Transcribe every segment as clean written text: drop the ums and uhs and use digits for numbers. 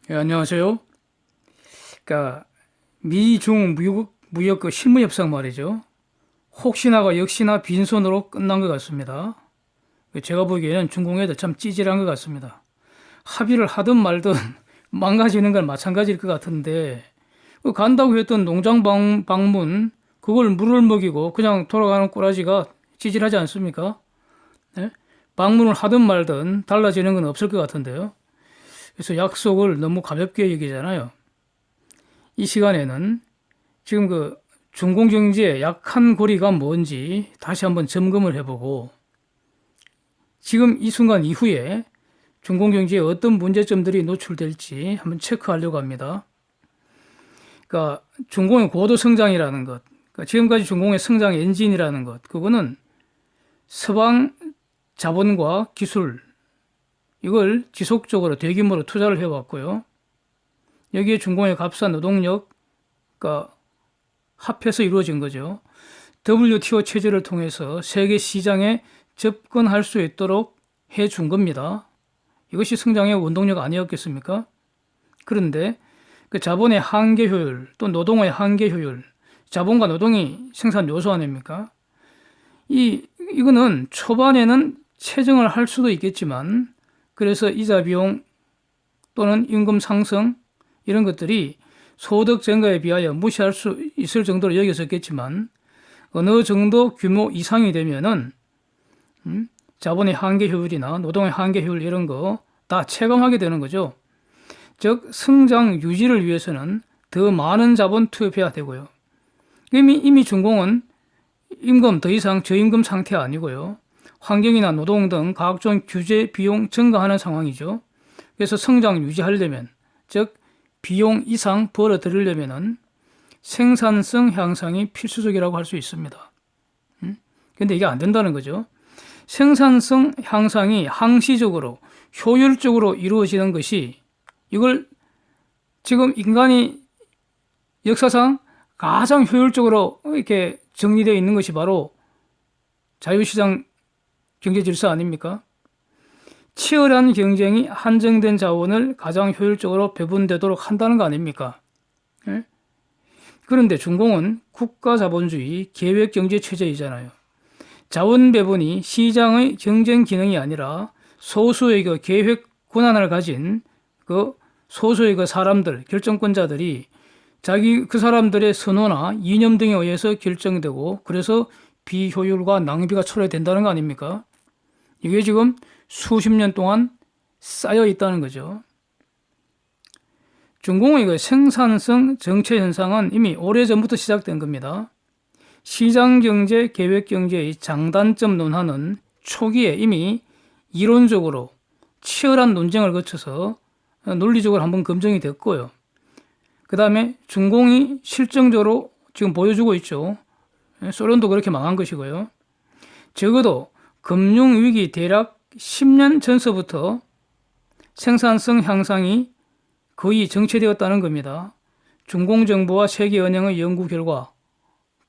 안녕하세요. 그러니까 미중 무역 그 실무 협상 말이죠. 혹시나가 역시나 빈손으로 끝난 것 같습니다. 제가 보기에는 중공 애들 참 찌질한 것 같습니다. 합의를 하든 말든 망가지는 건 마찬가지일 것 같은데 그 간다고 했던 농장 방문 그걸 물을 먹이고 그냥 돌아가는 꼬라지가 찌질하지 않습니까? 네? 방문을 하든 말든 달라지는 건 없을 것 같은데요. 그래서 약속을 너무 가볍게 여기잖아요. 이 시간에는 지금 그 중공 경제의 약한 고리가 뭔지 다시 한번 점검을 해보고 지금 이 순간 이후에 중공 경제에 어떤 문제점들이 노출될지 한번 체크하려고 합니다. 그러니까 중공의 고도 성장이라는 것, 그러니까 지금까지 중공의 성장 엔진이라는 것, 그거는 서방 자본과 기술 이걸 지속적으로 대규모로 투자를 해왔고요. 여기에 중공의 값싼 노동력, 그러니까 합해서 이루어진 거죠. WTO 체제를 통해서 세계 시장에 접근할 수 있도록 해준 겁니다. 이것이 성장의 원동력 아니었겠습니까? 그런데 그 자본의 한계 효율, 또 노동의 한계 효율, 자본과 노동이 생산 요소 아닙니까? 이거는 초반에는 체증을 할 수도 있겠지만, 그래서 이자 비용 또는 임금 상승, 이런 것들이 소득 증가에 비하여 무시할 수 있을 정도로 여겼었겠지만 어느 정도 규모 이상이 되면은 자본의 한계 효율이나 노동의 한계 효율 이런 거 다 체감하게 되는 거죠. 즉 성장 유지를 위해서는 더 많은 자본 투입해야 되고요. 이미 중공은 임금 더 이상 저임금 상태 아니고요. 환경이나 노동 등 각종 규제 비용 증가하는 상황이죠. 그래서 성장 유지하려면 즉 비용 이상 벌어들이려면은 생산성 향상이 필수적이라고 할 수 있습니다. 근데 이게 안 된다는 거죠. 생산성 향상이 항시적으로 효율적으로 이루어지는 것이 이걸 지금 인간이 역사상 가장 효율적으로 이렇게 정리되어 있는 것이 바로 자유시장 경제 질서 아닙니까? 치열한 경쟁이 한정된 자원을 가장 효율적으로 배분되도록 한다는 거 아닙니까? 예? 그런데 중공은 국가자본주의 계획경제 체제이잖아요. 자원 배분이 시장의 경쟁 기능이 아니라 소수의 그 계획 권한을 가진 그 소수의 그 사람들, 결정권자들이 그 사람들의 선호나 이념 등에 의해서 결정되고 그래서 비효율과 낭비가 초래된다는 거 아닙니까? 이게 지금 수십 년 동안 쌓여 있다는 거죠. 중공의 그 생산성 정체 현상은 이미 오래전부터 시작된 겁니다. 시장경제, 계획경제의 장단점 논하는 초기에 이미 이론적으로 치열한 논쟁을 거쳐서 논리적으로 한번 검증이 됐고요. 그 다음에 중공이 실정적으로 지금 보여주고 있죠. 소련도 그렇게 망한 것이고요. 적어도 금융위기 대략 10년 전서부터 생산성 향상이 거의 정체되었다는 겁니다. 중공정부와 세계은행의 연구 결과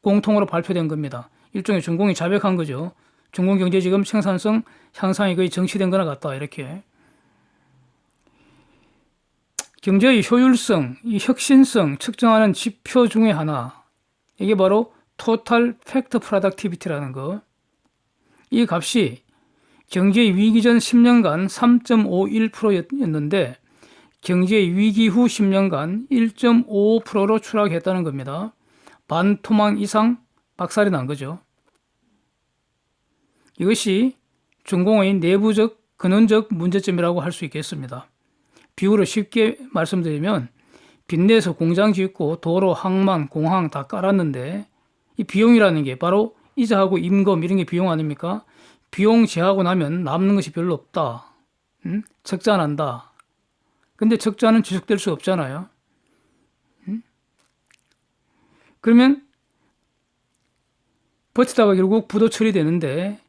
공통으로 발표된 겁니다. 일종의 중공이 자백한 거죠. 중공 경제 지금 생산성 향상이 거의 정치된 거나 같다 이렇게. 경제의 효율성, 이 혁신성 측정하는 지표 중에 하나 이게 바로 토탈 팩트 프로덕티비티라는 거. 이 값이 경제 위기 전 10년간 3.51%였는데 경제 위기 후 10년간 1.55%로 추락했다는 겁니다. 반토막 이상 박살이 난 거죠. 이것이 중공의 내부적 근원적 문제점이라고 할 수 있겠습니다. 비유로 쉽게 말씀드리면 빚내서 공장 짓고 도로, 항만, 공항 다 깔았는데 이 비용이라는 게 바로 이자하고 임금 이런 게 비용 아닙니까? 비용 제하고 나면 남는 것이 별로 없다. 적자 난다. 근데 적자는 지속될 수 없잖아요. 그러면 버티다가 결국 부도 처리되는데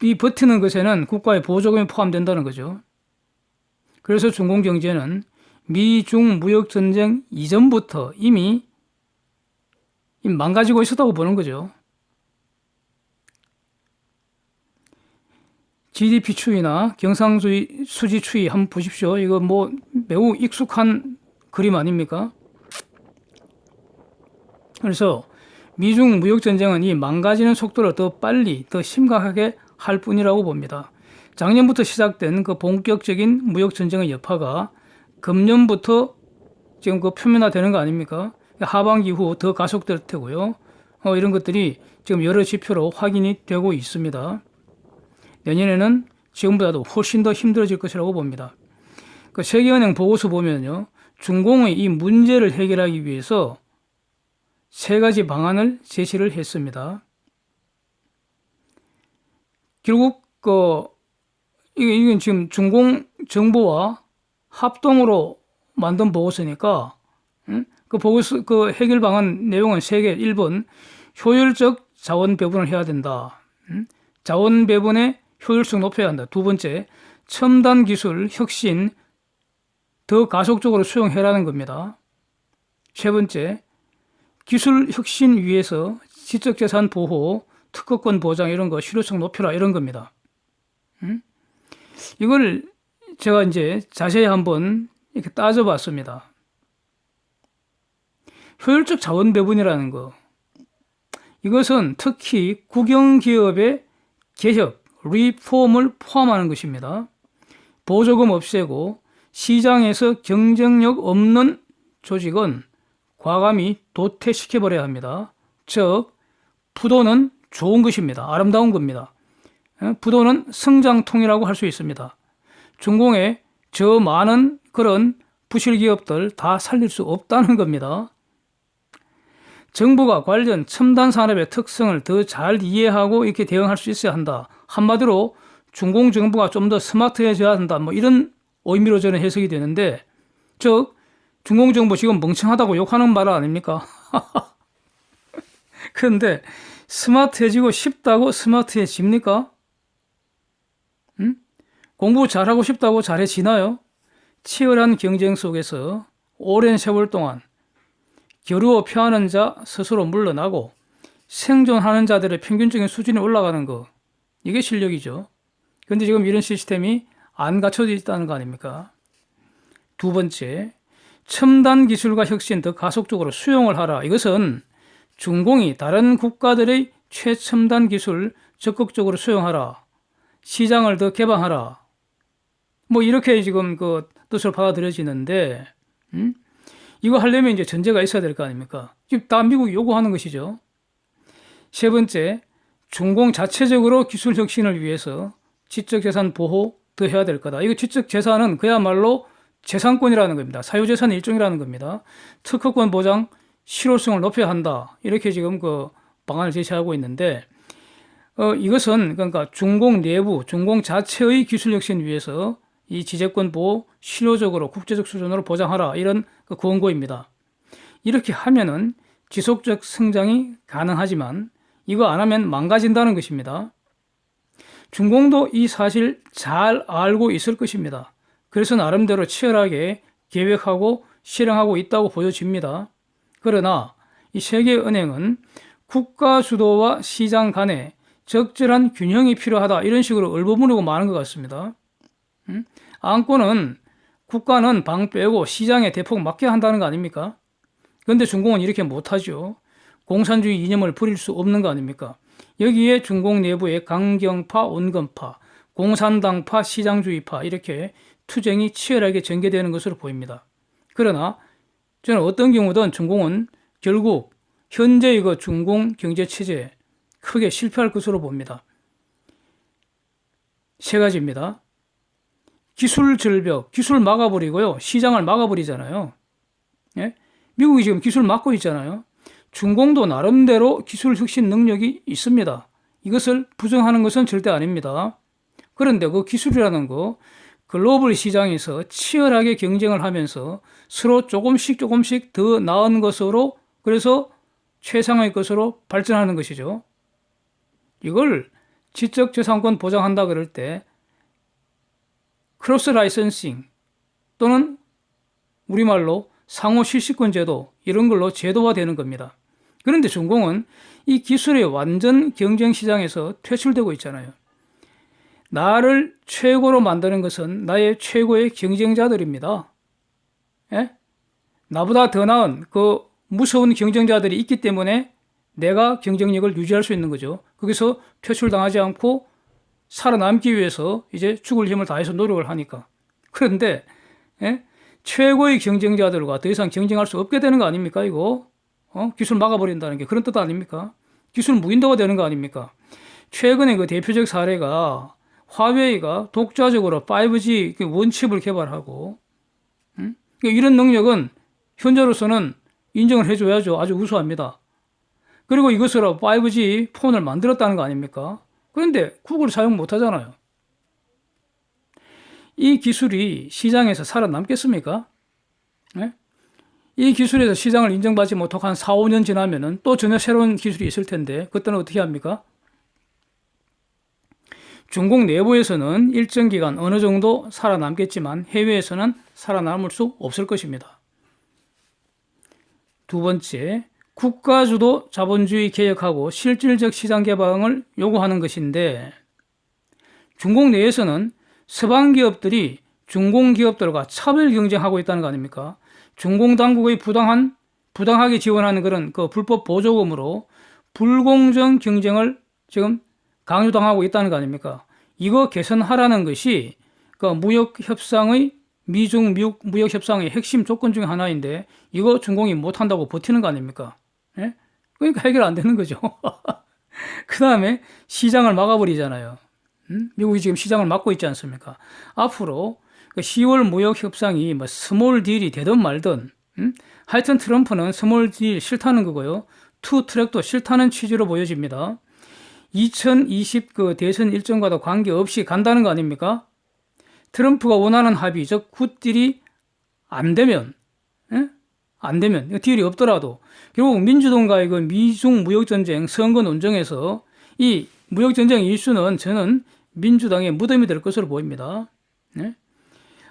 이 버티는 것에는 국가의 보조금이 포함된다는 거죠. 그래서 중공경제는 미중 무역전쟁 이전부터 이미 망가지고 있었다고 보는 거죠. GDP 추이나 경상주의 수지 추이 한번 보십시오. 이거 뭐 매우 익숙한 그림 아닙니까? 그래서 미중 무역 전쟁은 이 망가지는 속도를 더 빨리, 더 심각하게 할 뿐이라고 봅니다. 작년부터 시작된 그 본격적인 무역 전쟁의 여파가 금년부터 지금 그 표면화되는 거 아닙니까? 하반기 후 더 가속될 테고요. 이런 것들이 지금 여러 지표로 확인이 되고 있습니다. 내년에는 지금보다도 훨씬 더 힘들어질 것이라고 봅니다. 그 세계은행 보고서 보면요, 중공의 이 문제를 해결하기 위해서 세 가지 방안을 제시를 했습니다. 결국 이건 지금 중공 정부와 합동으로 만든 보고서니까, 그 보고서 그 해결 방안 내용은 세 개. 1번 효율적 자원 배분을 해야 된다. 자원 배분의 효율성 높여야 한다. 두 번째, 첨단 기술 혁신 더 가속적으로 수용해라는 겁니다. 세 번째, 기술 혁신 위해서 지적재산 보호, 특허권 보장 이런 거 실효성 높여라 이런 겁니다. 이걸 제가 이제 자세히 한번 이렇게 따져봤습니다. 효율적 자원 배분이라는 거, 이것은 특히 국영기업의 개혁, 리폼을 포함하는 것입니다. 보조금 없애고 시장에서 경쟁력 없는 조직은 과감히 도태시켜버려야 합니다. 즉, 부도는 좋은 것입니다. 아름다운 겁니다. 부도는 성장통이라고 할 수 있습니다. 중공의 저 많은 그런 부실기업들 다 살릴 수 없다는 겁니다. 정부가 관련 첨단 산업의 특성을 더 잘 이해하고 이렇게 대응할 수 있어야 한다. 한마디로 중공정부가 좀 더 스마트해져야 한다. 뭐 이런 의미로 저는 해석이 되는데, 즉 중공정부 지금 멍청하다고 욕하는 말 아닙니까? 그런데 스마트해지고 싶다고 스마트해집니까? 공부 잘하고 싶다고 잘해지나요? 치열한 경쟁 속에서 오랜 세월 동안 겨루어 펴하는 자 스스로 물러나고 생존하는 자들의 평균적인 수준이 올라가는 거, 이게 실력이죠. 그런데 지금 이런 시스템이 안 갖춰져 있다는 거 아닙니까? 두 번째, 첨단 기술과 혁신 더 가속적으로 수용을 하라. 이것은 중공이 다른 국가들의 최첨단 기술 적극적으로 수용하라. 시장을 더 개방하라. 뭐 이렇게 지금 그 뜻을 받아들여지는데, 이거 하려면 이제 전제가 있어야 될 거 아닙니까? 지금 다 미국이 요구하는 것이죠. 세 번째, 중공 자체적으로 기술 혁신을 위해서 지적재산 보호 더 해야 될 거다. 이거 지적재산은 그야말로 재산권이라는 겁니다. 사유재산의 일종이라는 겁니다. 특허권 보장 실효성을 높여야 한다. 이렇게 지금 그 방안을 제시하고 있는데, 이것은 그러니까 중공 내부, 중공 자체의 기술 혁신 위해서 이 지재권 보호 실효적으로 국제적 수준으로 보장하라. 이런 그 권고입니다. 이렇게 하면은 지속적 성장이 가능하지만 이거 안 하면 망가진다는 것입니다. 중공도 이 사실 잘 알고 있을 것입니다. 그래서 나름대로 치열하게 계획하고 실행하고 있다고 보여집니다. 그러나 이 세계은행은 국가 주도와 시장 간에 적절한 균형이 필요하다. 이런 식으로 얼버무리고 마는 것 같습니다. 안고는 국가는 방 빼고 시장에 대폭 맡겨야 한다는 거 아닙니까? 그런데 중공은 이렇게 못하죠. 공산주의 이념을 부릴 수 없는 거 아닙니까? 여기에 중공 내부의 강경파, 온건파, 공산당파, 시장주의파 이렇게 투쟁이 치열하게 전개되는 것으로 보입니다. 그러나 저는 어떤 경우든 중공은 결국 현재의 그 중공 경제체제에 크게 실패할 것으로 봅니다. 세 가지입니다. 기술 절벽, 기술 막아버리고요. 시장을 막아버리잖아요. 예? 미국이 지금 기술 막고 있잖아요. 중공도 나름대로 기술 혁신 능력이 있습니다. 이것을 부정하는 것은 절대 아닙니다. 그런데 그 기술이라는 거 글로벌 시장에서 치열하게 경쟁을 하면서 서로 조금씩 더 나은 것으로, 그래서 최상의 것으로 발전하는 것이죠. 이걸 지적재산권 보장한다 그럴 때 크로스 라이선싱 또는 우리말로 상호 실시권 제도, 이런 걸로 제도화되는 겁니다. 그런데 중공은 이 기술의 완전 경쟁 시장에서 퇴출되고 있잖아요. 나를 최고로 만드는 것은 나의 최고의 경쟁자들입니다. 예? 나보다 더 나은 그 무서운 경쟁자들이 있기 때문에 내가 경쟁력을 유지할 수 있는 거죠. 거기서 퇴출당하지 않고 살아남기 위해서 이제 죽을 힘을 다해서 노력을 하니까. 그런데 예? 최고의 경쟁자들과 더 이상 경쟁할 수 없게 되는 거 아닙니까? 이거 기술 막아버린다는 게 그런 뜻 아닙니까? 기술 무인도가 되는 거 아닙니까? 최근에 그 대표적 사례가 화웨이가 독자적으로 5G 원칩을 개발하고 이런 능력은 현재로서는 인정을 해줘야죠. 아주 우수합니다. 그리고 이것으로 5G 폰을 만들었다는 거 아닙니까? 그런데 구글 사용 못 하잖아요. 이 기술이 시장에서 살아남겠습니까? 네? 이 기술에서 시장을 인정받지 못하고 한 4, 5년 지나면은 또 전혀 새로운 기술이 있을 텐데 그때는 어떻게 합니까? 중국 내부에서는 일정 기간 어느 정도 살아남겠지만 해외에서는 살아남을 수 없을 것입니다. 두 번째, 국가주도 자본주의 개혁하고 실질적 시장 개방을 요구하는 것인데 중국 내에서는 서방 기업들이 중공 기업들과 차별 경쟁하고 있다는 거 아닙니까? 중공 당국의 부당하게 지원하는 그런 그 불법 보조금으로 불공정 경쟁을 지금 강요당하고 있다는 거 아닙니까? 이거 개선하라는 것이 그 미중 무역 협상의 핵심 조건 중에 하나인데 이거 중공이 못한다고 버티는 거 아닙니까? 예? 그러니까 해결 안 되는 거죠. 그 다음에 시장을 막아버리잖아요. 미국이 지금 시장을 막고 있지 않습니까? 앞으로 10월 무역 협상이 뭐 스몰 딜이 되든 말든, 하여튼 트럼프는 스몰 딜 싫다는 거고요. 투 트랙도 싫다는 취지로 보여집니다. 2020 그 대선 일정과도 관계없이 간다는 거 아닙니까? 트럼프가 원하는 합의, 즉 굿딜이 안 되면, 안 되면, 딜이 없더라도 결국 민주당과의 그 미중 무역전쟁 선거 논쟁에서 이 무역전쟁 이슈는 저는 민주당의 무덤이 될 것으로 보입니다. 네?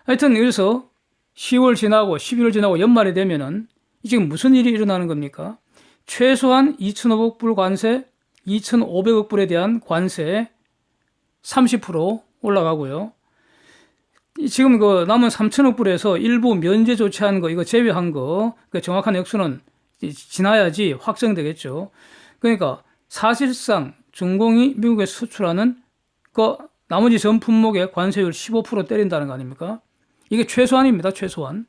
하여튼 그래서 10월 지나고 11월 지나고 연말이 되면은 지금 무슨 일이 일어나는 겁니까? 최소한 2,500 불 관세, 2,500억 불에 대한 관세 30% 올라가고요. 지금 그 남은 3,000억 불에서 일부 면제 조치한 거, 이거 제외한 거, 그 정확한 액수는 지나야지 확정되겠죠. 그러니까 사실상 중공이 미국에 수출하는 그 나머지 전 품목의 관세율 15% 때린다는 거 아닙니까? 이게 최소한입니다. 최소한.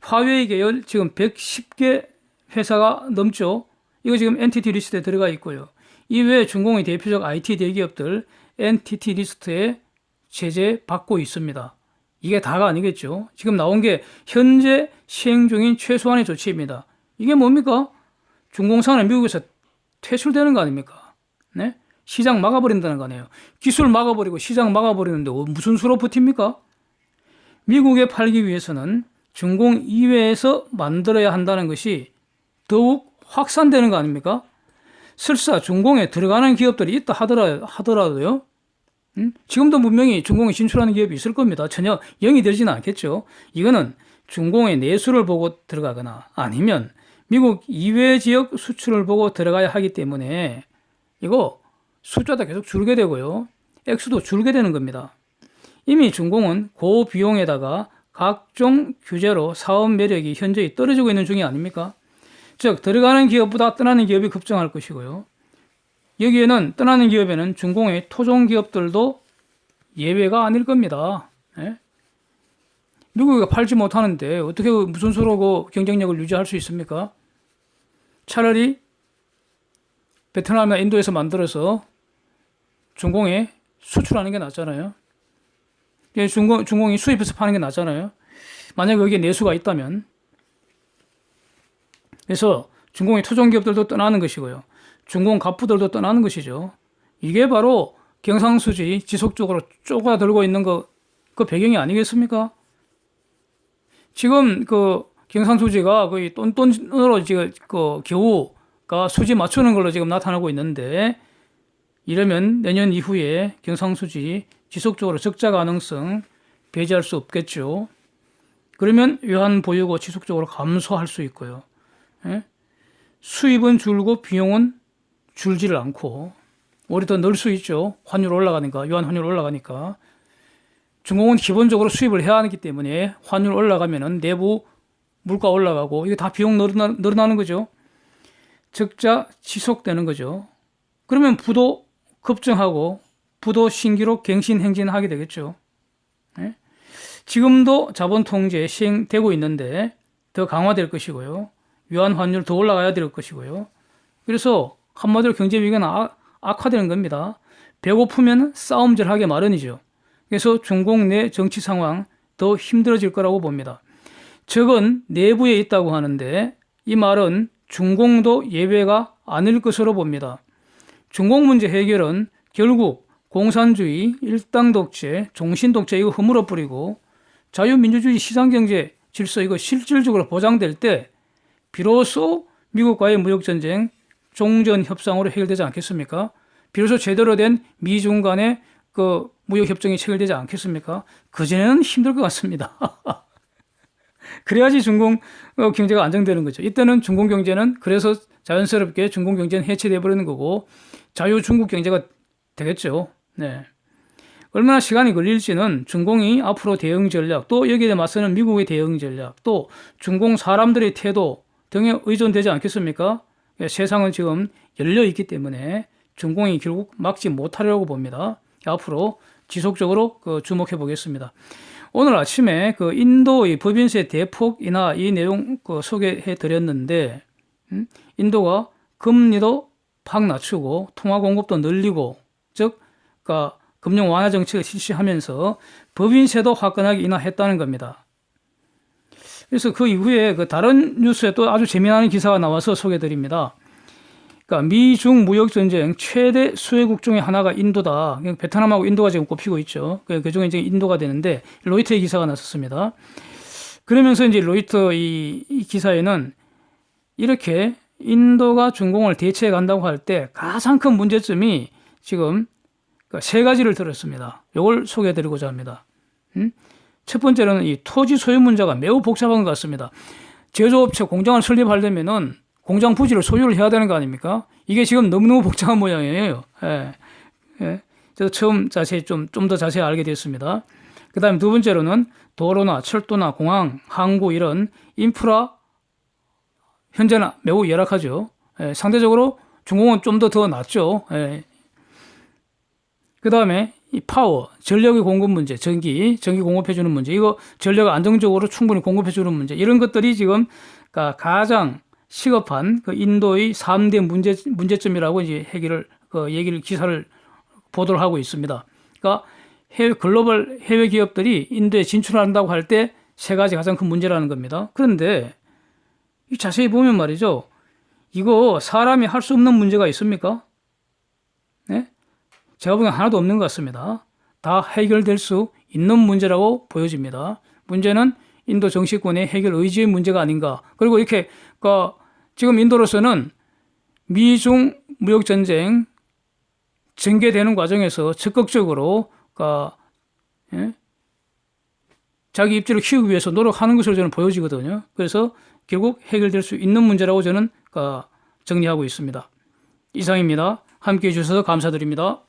화웨이 계열 지금 110개 회사가 넘죠. 이거 지금 엔티티 리스트에 들어가 있고요. 이외에 중공의 대표적 IT 대기업들 엔티티 리스트에 제재 받고 있습니다. 이게 다가 아니겠죠. 지금 나온 게 현재 시행 중인 최소한의 조치입니다. 이게 뭡니까? 중공산은 미국에서 퇴출되는 거 아닙니까? 네? 시장 막아버린다는 거 아니에요. 기술 막아버리고 시장 막아버리는데 무슨 수로 버팁니까? 미국에 팔기 위해서는 중공 이외에서 만들어야 한다는 것이 더욱 확산되는 거 아닙니까? 설사 중공에 들어가는 기업들이 있다 하더라도요. 지금도 분명히 중공에 진출하는 기업이 있을 겁니다. 전혀 영이 되지는 않겠죠. 이거는 중공의 내수를 보고 들어가거나 아니면 미국 이외 지역 수출을 보고 들어가야 하기 때문에 이거 숫자도 계속 줄게 되고요. 액수도 줄게 되는 겁니다. 이미 중공은 고비용에다가 각종 규제로 사업 매력이 현저히 떨어지고 있는 중이 아닙니까? 즉 들어가는 기업보다 떠나는 기업이 급증할 것이고요. 여기에는 떠나는 기업에는 중공의 토종 기업들도 예외가 아닐 겁니다. 예? 미국이 팔지 못하는데 어떻게 무슨 수로 그 경쟁력을 유지할 수 있습니까? 차라리 베트남이나 인도에서 만들어서 중공에 수출하는 게 낫잖아요. 중공이 수입해서 파는 게 낫잖아요. 만약에 여기에 내수가 있다면. 그래서 중공의 토종 기업들도 떠나는 것이고요. 중공 갑부들도 떠나는 것이죠. 이게 바로 경상수지 지속적으로 쪼가들고 있는 그 배경이 아니겠습니까? 지금 그 경상수지가 거의 똔똔으로 지금 그 겨우가 수지 맞추는 걸로 지금 나타나고 있는데 이러면 내년 이후에 경상수지 지속적으로 적자 가능성 배제할 수 없겠죠. 그러면 외환 보유고 지속적으로 감소할 수 있고요. 예? 수입은 줄고 비용은 줄지를 않고 오히려 더 늘 수 있죠. 환율 올라가니까, 유한 환율 올라가니까. 중공은 기본적으로 수입을 해야 하기 때문에 환율 올라가면은 내부 물가 올라가고 이게 다 비용 늘어나는 거죠. 적자 지속되는 거죠. 그러면 부도 급증하고 부도 신기록 갱신 행진하게 되겠죠. 네? 지금도 자본 통제 시행되고 있는데 더 강화될 것이고요. 유한 환율 더 올라가야 될 것이고요. 그래서 한마디로 경제 위기가 악화되는 겁니다. 배고프면 싸움질하게 마련이죠. 그래서 중공 내 정치 상황 더 힘들어질 거라고 봅니다. 적은 내부에 있다고 하는데 이 말은 중공도 예외가 아닐 것으로 봅니다. 중공 문제 해결은 결국 공산주의, 일당 독재, 종신 독재 이거 허물어 뿌리고 자유민주주의 시장경제 질서 이거 실질적으로 보장될 때 비로소 미국과의 무역전쟁, 종전협상으로 해결되지 않겠습니까? 비로소 제대로 된 미중 간의 그 무역협정이 체결되지 않겠습니까? 그전에는 힘들 것 같습니다. 그래야지 중공 경제가 안정되는 거죠. 이때는 중공 경제는 그래서 자연스럽게 중공 경제는 해체돼 버리는 거고 자유 중국 경제가 되겠죠. 네. 얼마나 시간이 걸릴지는 중공이 앞으로 대응 전략, 또 여기에 맞서는 미국의 대응 전략, 또 중공 사람들의 태도 등에 의존되지 않겠습니까? 세상은 지금 열려 있기 때문에 중공이 결국 막지 못하려고 봅니다. 앞으로 지속적으로 주목해 보겠습니다. 오늘 아침에 인도의 법인세 대폭 인하 이 내용 소개해 드렸는데, 인도가 금리도 팍 낮추고 통화 공급도 늘리고, 즉, 금융 완화 정책을 실시하면서 법인세도 화끈하게 인하했다는 겁니다. 그래서 그 이후에 다른 뉴스에 또 아주 재미나는 기사가 나와서 소개해 드립니다. 미중 무역 전쟁 최대 수혜국 중에 하나가 인도다. 베트남하고 인도가 지금 꼽히고 있죠. 그 중에 이제 인도가 되는데 로이터의 기사가 났었습니다. 그러면서 이제 로이터 이 기사에는 이렇게 인도가 중공을 대체해 간다고 할 때 가장 큰 문제점이 지금 세 가지를 들었습니다. 이걸 소개해 드리고자 합니다. 첫 번째로는 이 토지 소유 문제가 매우 복잡한 것 같습니다. 제조업체 공장을 설립하려면은 공장 부지를 소유를 해야 되는 거 아닙니까? 이게 지금 너무너무 복잡한 모양이에요. 예. 그래서 처음 좀 더 자세히 알게 됐습니다. 그 다음에 두 번째로는 도로나 철도나 공항, 항구 이런 인프라 현재는 매우 열악하죠. 예, 상대적으로 중공은 좀 더 낫죠. 예. 그 다음에 이 파워, 전력의 공급 문제, 전기 공급해주는 문제, 이거 전력 안정적으로 충분히 공급해주는 문제, 이런 것들이 지금 가장 시급한 인도의 3대 문제점이라고 이제 기사를 보도를 하고 있습니다. 그러니까 글로벌 해외 기업들이 인도에 진출한다고 할 때 세 가지 가장 큰 문제라는 겁니다. 그런데 자세히 보면 말이죠. 이거 사람이 할 수 없는 문제가 있습니까? 네? 제가 보기엔 하나도 없는 것 같습니다. 다 해결될 수 있는 문제라고 보여집니다. 문제는 인도 정치권의 해결 의지의 문제가 아닌가. 그리고 이렇게 지금 인도로서는 미중 무역 전쟁 전개되는 과정에서 적극적으로 자기 입지를 키우기 위해서 노력하는 것으로 저는 보여지거든요. 그래서 결국 해결될 수 있는 문제라고 저는 정리하고 있습니다. 이상입니다. 함께해 주셔서 감사드립니다.